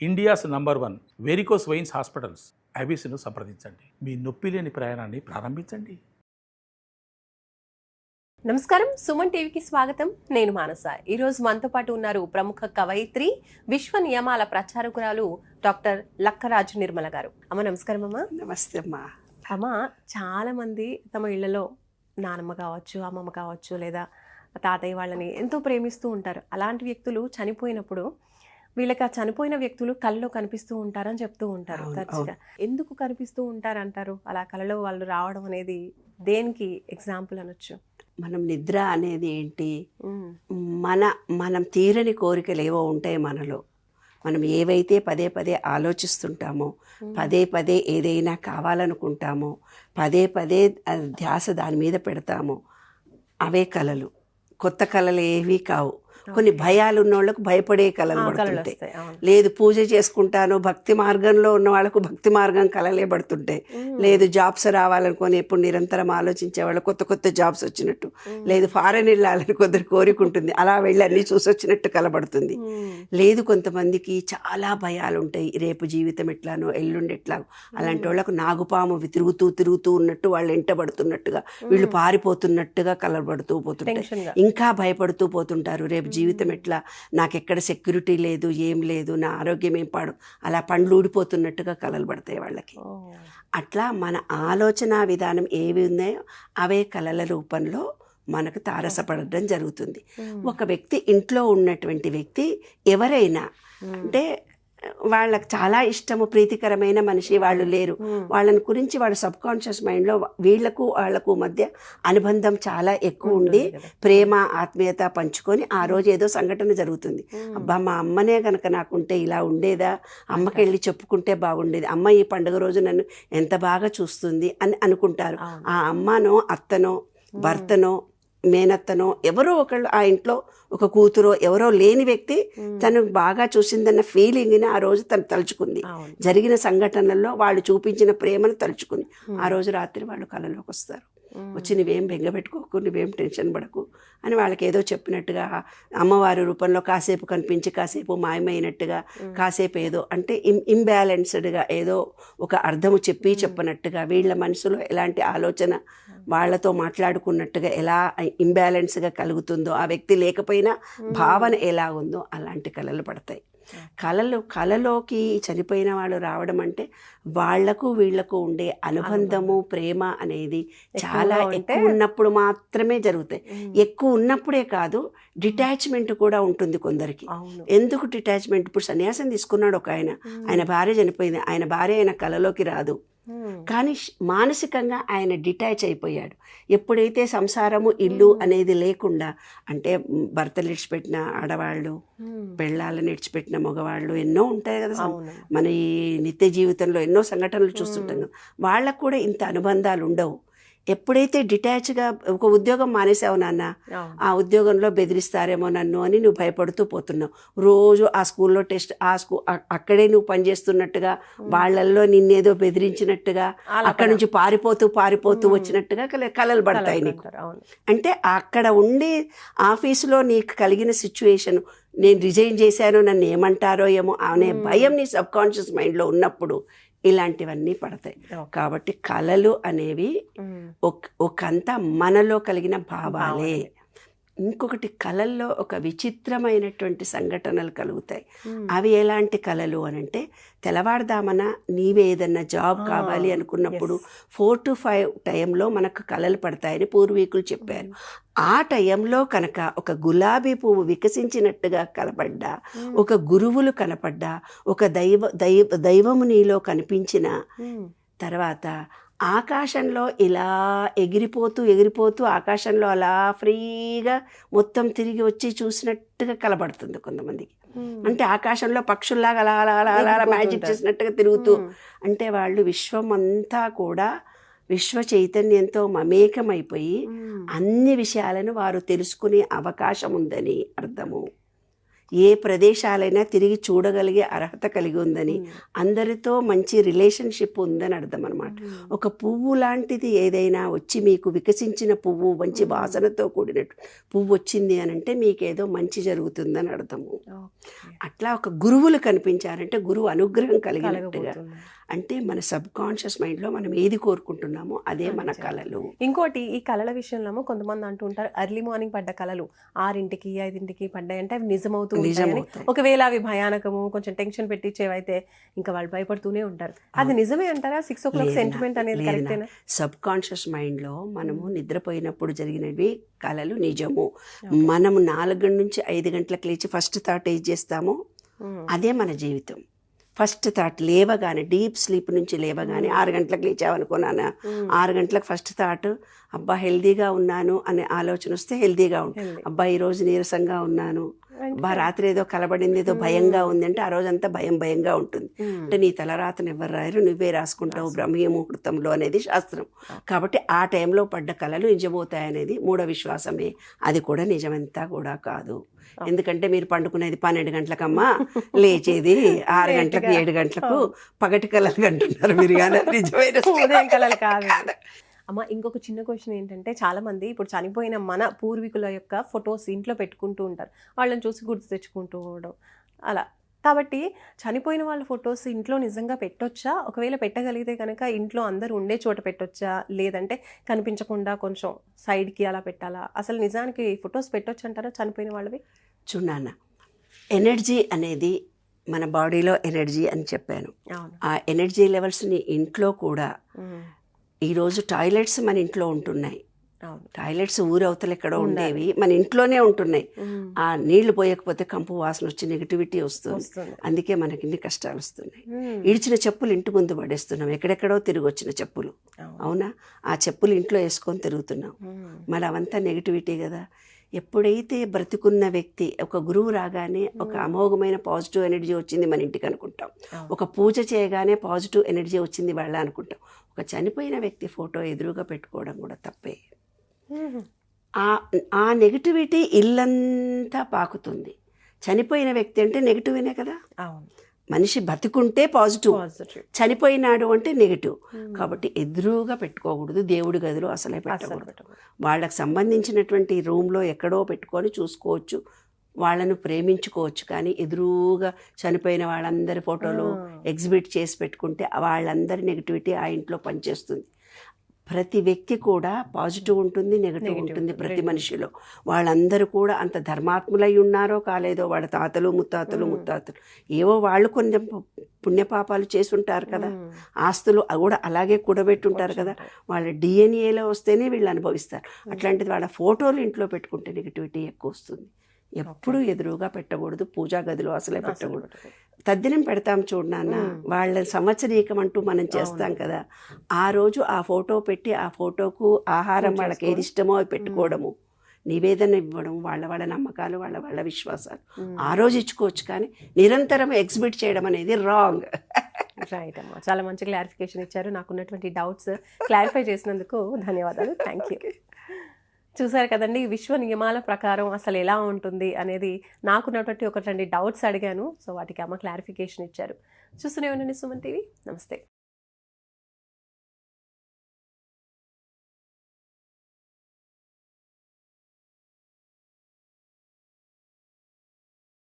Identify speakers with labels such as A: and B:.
A: India's number 1 varicose veins hospitals ఐబీసీను సంప్రదించండి. మీ నొప్పి లేని ప్రయాణాన్ని ప్రారంభించండి.
B: నమస్కారం, సుమన్ టీవీకి స్వాగతం. నేను మానస. ఈరోజు మనతో పాటు ఉన్నారు ప్రముఖ కవయిత్రి, విశ్వ నియమాల ప్రచారకురాలు డాక్టర్ లక్కరాజు నిర్మల గారు. అమ్మ నమస్కారం. అమ్మ
C: నమస్తే అమ్మా.
B: అమ్మ, చాలా మంది తమ ఇళ్లలో నానమ్మ కావచ్చు, అమ్మమ్మ కావచ్చు, లేదా తాతయ్య వాళ్ళని ఎంతో ప్రేమిస్తూ ఉంటారు. అలాంటి వ్యక్తులు చనిపోయినప్పుడు వీళ్ళకి ఆ చనిపోయిన వ్యక్తులు కళ్ళలో కనిపిస్తూ ఉంటారని చెప్తూ ఉంటారు. తరచుగా ఎందుకు కనిపిస్తూ ఉంటారంటారు? అలా కళలో వాళ్ళు రావడం అనేది దేనికి ఎగ్జాంపుల్ అనొచ్చు?
C: మనం నిద్ర అనేది ఏంటి? మనం తీరని కోరికలు ఏవో ఉంటాయి మనలో. మనం ఏవైతే పదే పదే ఆలోచిస్తుంటామో, పదే పదే ఏదైనా కావాలనుకుంటామో, పదే పదే ధ్యాస దాని మీద పెడతామో, అవే కళలు. కొత్త కళలు ఏవి కావు. కొన్ని భయాలు ఉన్న వాళ్ళకు భయపడే కళలు పడుతుంటాయి. లేదు పూజ చేసుకుంటాను, భక్తి మార్గంలో ఉన్న వాళ్ళకు భక్తి మార్గం కళలే పడుతుంటాయి. లేదు జాబ్స్ రావాలనుకొని ఎప్పుడు నిరంతరం ఆలోచించే వాళ్ళు కొత్త కొత్త జాబ్స్ వచ్చినట్టు, లేదు ఫారెన్ వెళ్ళాలని కొందరు కోరిక ఉంటుంది, అలా వెళ్ళి అన్ని చూసి వచ్చినట్టు కలబడుతుంది. లేదు కొంతమందికి చాలా భయాలు ఉంటాయి, రేపు జీవితం ఎట్లానో ఎల్లుండి ఎట్లాగో. అలాంటి వాళ్ళకు నాగుపాము తిరుగుతూ ఉన్నట్టు, వాళ్ళు ఎంటబడుతున్నట్టుగా, వీళ్ళు పారిపోతున్నట్టుగా కలబడుతూ పోతుంటాయి. ఇంకా భయపడుతూ పోతుంటారు, రేపు జీవితం ఎట్లా, నాకెక్కడ సెక్యూరిటీ లేదు, ఏం లేదు, నా ఆరోగ్యం ఏం పాడు, అలా పండ్లు ఊడిపోతున్నట్టుగా కలలు పడతాయి వాళ్ళకి. అట్లా మన ఆలోచన విధానం ఏవి ఉన్నాయో అవే కళల రూపంలో మనకు తారసపడడం జరుగుతుంది. ఒక వ్యక్తి, ఇంట్లో ఉన్నటువంటి వ్యక్తి ఎవరైనా, అంటే వాళ్ళకి చాలా ఇష్టము, ప్రీతికరమైన మనిషి వాళ్ళు లేరు, వాళ్ళని గురించి వాళ్ళ సబ్ కాన్షియస్ మైండ్లో వాళ్ళకు మధ్య అనుబంధం చాలా ఎక్కువ ఉండి ప్రేమ ఆత్మీయత పంచుకొని ఆ రోజు ఏదో సంఘటన జరుగుతుంది. అబ్బా మా అమ్మనే కనుక నాకుంటే ఇలా ఉండేదా, అమ్మకి వెళ్ళి చెప్పుకుంటే బాగుండేది, అమ్మ ఈ పండుగ రోజు నన్ను ఎంత బాగా చూస్తుంది అని అనుకుంటారు. ఆ అమ్మనో అత్తనో భర్తనో మేనత్తనో ఎవరో ఒకళ్ళు, ఆ ఇంట్లో ఒక కూతురో ఎవరో లేని వ్యక్తి తను బాగా చూసిందన్న ఫీలింగ్ని ఆ రోజు తను తలుచుకుంది. జరిగిన సంఘటనల్లో వాళ్ళు చూపించిన ప్రేమను తలుచుకుంది. ఆ రోజు రాత్రి వాళ్ళు కళలోకి వస్తారు. వచ్చి నువ్వేం బెంగపెట్టుకోకు, నువ్వేం టెన్షన్ పడకు అని వాళ్ళకి ఏదో చెప్పినట్టుగా, అమ్మవారి రూపంలో కాసేపు కనిపించి కాసేపు మాయమైనట్టుగా, కాసేపు ఏదో అంటే ఇంబ్యాలెన్స్డ్గా ఏదో ఒక అర్థము చెప్పనట్టుగా, వీళ్ళ మనసులో ఎలాంటి ఆలోచన వాళ్ళతో మాట్లాడుకున్నట్టుగా ఎలా ఇంబ్యాలెన్స్గా కలుగుతుందో, ఆ వ్యక్తి లేకపోయినా భావన ఎలా ఉందో అలాంటి కళలు పడతాయి. కళలోకి చనిపోయిన వాళ్ళు రావడం అంటే వాళ్లకు వీళ్లకు ఉండే అనుబంధము, ప్రేమ అనేది చాలా ఎక్కువ ఉన్నప్పుడు మాత్రమే జరుగుతాయి. ఎక్కువ ఉన్నప్పుడే కాదు, డిటాచ్మెంట్ కూడా ఉంటుంది కొందరికి. ఎందుకు డిటాచ్మెంట్? ఇప్పుడు సన్యాసం తీసుకున్నాడు ఒక ఆయన భార్య చనిపోయింది, ఆయన భార్య ఆయన కళలోకి రాదు, కానీ మానసికంగా ఆయన డిటాచ్ అయిపోయాడు. ఎప్పుడైతే సంసారము ఇల్లు అనేది లేకుండా, అంటే భర్తలు విడిచిపెట్టిన ఆడవాళ్ళు, పెళ్ళాలను విడిచిపెట్టిన మగవాళ్ళు ఎన్నో ఉంటాయి కదా మన ఈ నిత్య జీవితంలో, ఎన్నో సంఘటనలు చూస్తుంటాం కదా, వాళ్ళకు కూడా ఇంత అనుబంధాలు ఉండవు. ఎప్పుడైతే డిటాచ్గా ఒక ఉద్యోగం మానేసావు నాన్న, ఆ ఉద్యోగంలో బెదిరిస్తారేమో నన్ను అని నువ్వు భయపడుతూ పోతున్నావు. రోజు ఆ స్కూల్లో టెస్ట్, అక్కడే నువ్వు పనిచేస్తున్నట్టుగా, వాళ్ళల్లో నిన్నేదో బెదిరించినట్టుగా, అక్కడి నుంచి పారిపోతూ వచ్చినట్టుగా కలలు పడతాయి నీకు. అంటే అక్కడ ఉండి ఆఫీసులో నీకు కలిగిన సిచ్యువేషన్, నేను రిజైన్ చేశాను, నన్ను ఏమంటారో ఏమో అనే భయం నీ సబ్ కాన్షియస్ మైండ్లో ఉన్నప్పుడు ఇలాంటివన్నీ పడతాయి. కాబట్టి కళలు అనేవి ఒకంత మనలో కలిగిన భావాలే. ఇంకొకటి, కళల్లో ఒక విచిత్రమైనటువంటి సంఘటనలు కలుగుతాయి. అవి ఎలాంటి కళలు అని అంటే, తెల్లవారుదామన నీవే ఏదన్నా జాబ్ కావాలి అనుకున్నప్పుడు 4 to 5 టైంలో మనకు కళలు పడతాయని పూర్వీకులు చెప్పారు. ఆ టైంలో కనుక ఒక గులాబీ పువ్వు వికసించినట్టుగా కనపడ్డా, ఒక గురువులు కనపడ్డా, ఒక దైవము నీలో కనిపించిన తర్వాత ఆకాశంలో ఇలా ఎగిరిపోతూ ఆకాశంలో అలా ఫ్రీగా మొత్తం తిరిగి వచ్చి చూసినట్టుగా కలబడుతుంది కొంతమందికి. అంటే ఆకాశంలో పక్షుల్లాగా అలా అలా అలా అలా మ్యాజిక్ చేసినట్టుగా తిరుగుతూ, అంటే వాళ్ళు విశ్వం అంతా కూడా విశ్వ చైతన్యంతో మమేకమైపోయి అన్ని విషయాలను వారు తెలుసుకునే అవకాశం ఉందని అర్థము. ఏ ప్రదేశాలైనా తిరిగి చూడగలిగే అర్హత కలిగి ఉందని, అందరితో మంచి రిలేషన్షిప్ ఉందని అర్థం అనమాట. ఒక పువ్వు లాంటిది ఏదైనా వచ్చి మీకు వికసించిన పువ్వు, మంచి వాసనతో కూడినట్టు పువ్వు వచ్చింది అని అంటే మీకేదో మంచి జరుగుతుందని అర్థము. అట్లా ఒక గురువులు కనిపించారంటే గురువు అనుగ్రహం కలిగినట్టుగా. అంటే మన సబ్ కాన్షియస్ మైండ్లో మనం ఏది కోరుకుంటున్నామో అదే మన కళలు.
B: ఇంకోటి ఈ కళల విషయంలో కొంతమంది అంటూ ఉంటారు, ఎర్లీ మార్నింగ్ పడ్డ కళలు 6కి 5కి పడ్డాయి అంటే అవి నిజమవుతూ ఉంటాయని. ఒకవేళ అవి భయానకము, కొంచెం టెన్షన్ పెట్టించేవైతే ఇంకా వాళ్ళు భయపడుతూనే ఉంటారు. అది నిజమే అంటారా? 6 o'clock సెంటిమెంట్ అనేది కరెక్టేనా?
C: సబ్ కాన్షియస్ మైండ్లో మనము నిద్రపోయినప్పుడు జరిగినవి కళలు నిజము. మనము 4 నుంచి 5 గంటలకు లేచి ఫస్ట్ థాట్ ఏం చేస్తామో అదే మన జీవితం. ఫస్ట్ థాట్ లేవగానే, డీప్ స్లీప్ నుంచి లేవగానే 6 గంటలకు లేచావనుకున్నాను, 6 గంటలకు ఫస్ట్ థాట్ అబ్బా హెల్దీగా ఉన్నాను అనే ఆలోచన వస్తే హెల్దీగా ఉంటుంది. అబ్బా ఈరోజు నీరసంగా ఉన్నాను, అబ్బా రాత్రి ఏదో కలబడింది, ఏదో భయంగా ఉంది అంటే ఆ రోజంతా భయంగా ఉంటుంది. అంటే నీ తలరాతను ఎవరు రాయరు, నువ్వే రాసుకుంటావు బ్రహ్మీ ముహూర్తంలో అనేది శాస్త్రం. కాబట్టి ఆ టైంలో పడ్డ కళలు నిజమవుతాయనేది మూఢ విశ్వాసమే. అది కూడా నిజమంతా కూడా కాదు. ఎందుకంటే మీరు పండుకునేది 12 గంటలకమ్మా, లేచేది 6 గంటలకు 7 గంటలకు, పగటి కళలు కంటున్నారు మీరు, కానీ నిజమైన
B: కళలు కాదు. అమ్మ, ఇంకొక చిన్న క్వశ్చన్ ఏంటంటే, చాలామంది ఇప్పుడు చనిపోయిన మన పూర్వీకుల యొక్క ఫొటోస్ ఇంట్లో పెట్టుకుంటూ ఉంటారు, వాళ్ళని చూసి గుర్తు తెచ్చుకుంటూ ఉండడం అలా. కాబట్టి చనిపోయిన వాళ్ళ ఫొటోస్ ఇంట్లో నిజంగా పెట్టొచ్చా? ఒకవేళ పెట్టగలిగితే కనుక ఇంట్లో అందరూ ఉండే చోట పెట్టొచ్చా, లేదంటే కనిపించకుండా కొంచెం సైడ్కి అలా పెట్టాలా? అసలు నిజానికి ఫొటోస్ పెట్టొచ్చు అంటారా చనిపోయిన వాళ్ళవి?
C: చూడన్న, ఎనర్జీ అనేది మన బాడీలో ఎనర్జీ అని చెప్పాను. ఆ ఎనర్జీ లెవెల్స్ని ఇంట్లో కూడా, ఈరోజు టాయిలెట్స్ మన ఇంట్లో ఉంటున్నాయి. టాయిలెట్స్ ఊరవతలు ఎక్కడో ఉండేవి మన ఇంట్లోనే ఉంటున్నాయి. ఆ నీళ్లు పోయకపోతే కంపు వాసన వచ్చి నెగిటివిటీ వస్తుంది. అందుకే మనకి ఇన్ని కష్టాలు వస్తున్నాయి. ఇడిచిన చెప్పులు ఇంటి ముందు పడేస్తున్నాం, ఎక్కడెక్కడో తిరిగి వచ్చిన చెప్పులు. అవునా? ఆ చెప్పులు ఇంట్లో వేసుకొని తిరుగుతున్నాం. మరి అవంతా నెగిటివిటీ కదా. ఎప్పుడైతే బ్రతికున్న వ్యక్తి, ఒక గురువు రాగానే ఒక అమోఘమైన పాజిటివ్ ఎనర్జీ వచ్చింది మన ఇంటికి అనుకుంటాం, ఒక పూజ చేయగానే పాజిటివ్ ఎనర్జీ వచ్చింది వాళ్ళ అనుకుంటాం. ఒక చనిపోయిన వ్యక్తి ఫోటో ఎదురుగా పెట్టుకోవడం కూడా తప్పే. ఆ నెగిటివిటీ ఇల్లంతా పాకుతుంది. చనిపోయిన వ్యక్తి అంటే నెగిటివేనే కదా. మనిషి బతికుంటే పాజిటివ్, చనిపోయినాడు అంటే నెగిటివ్. కాబట్టి ఎదురుగా పెట్టుకోకూడదు, దేవుడి గదిలో అసలే పెట్టకూడదు. వాళ్ళకి సంబంధించినటువంటి రూమ్లో ఎక్కడో పెట్టుకొని చూసుకోవచ్చు, వాళ్ళను ప్రేమించుకోవచ్చు. కానీ ఎదురుగా చనిపోయిన వాళ్ళందరి ఫోటోలు ఎగ్జిబిట్ చేసి పెట్టుకుంటే వాళ్ళందరి నెగిటివిటీ ఆ ఇంట్లో పనిచేస్తుంది. ప్రతి వ్యక్తి కూడా పాజిటివ్ ఉంటుంది, నెగిటివ్ ఉంటుంది ప్రతి మనిషిలో. వాళ్ళందరూ కూడా అంత ధర్మాత్ములై ఉన్నారో కాలేదో, వాళ్ళ తాతలు ముత్తాతలు ఏవో వాళ్ళు కొంచెం పుణ్యపాపాలు చేసి ఉంటారు కదా, ఆస్తులు కూడా అలాగే కూడబెట్టుంటారు కదా, వాళ్ళ డిఎన్ఏలో వస్తేనే వీళ్ళు అనుభవిస్తారు. అట్లాంటిది వాళ్ళ ఫోటోలు ఇంట్లో పెట్టుకుంటే నెగిటివిటీ ఎక్కువ వస్తుంది. ఎప్పుడు ఎదురుగా పెట్టకూడదు, పూజా గదిలో అసలే పెట్టకూడదు. తద్దినం పెడతాం చూడనాన్న, వాళ్ళ సంవత్సరీకం అంటూ మనం చేస్తాం కదా, ఆ రోజు ఆ ఫోటో పెట్టి ఆ ఫోటోకు ఆహారం వాళ్ళకి ఏది ఇష్టమో అవి పెట్టుకోవడము, నివేదన ఇవ్వడం, వాళ్ళ నమ్మకాలు, వాళ్ళ విశ్వాసాలు ఆ రోజు ఇచ్చుకోవచ్చు. కానీ నిరంతరం ఎగ్జిబిట్ చేయడం అనేది రాంగ్.
B: రైట్ అమ్మా, చాలా మంచి క్లారిఫికేషన్ ఇచ్చారు. నాకున్నటువంటి డౌట్స్ క్లారిఫై చేసినందుకు ధన్యవాదాలు. Thank you. చూసారు కదండి, విశ్వ నియమాల ప్రకారం అసలు ఎలా ఉంటుంది అనేది నాకున్నటువంటి ఒక 2 డౌట్స్ అడిగాను. సో వాటికి అమ్మ క్లారిఫికేషన్ ఇచ్చారు. చూస్తూనే ఉండండి సుమన్ టీవీ. నమస్తే.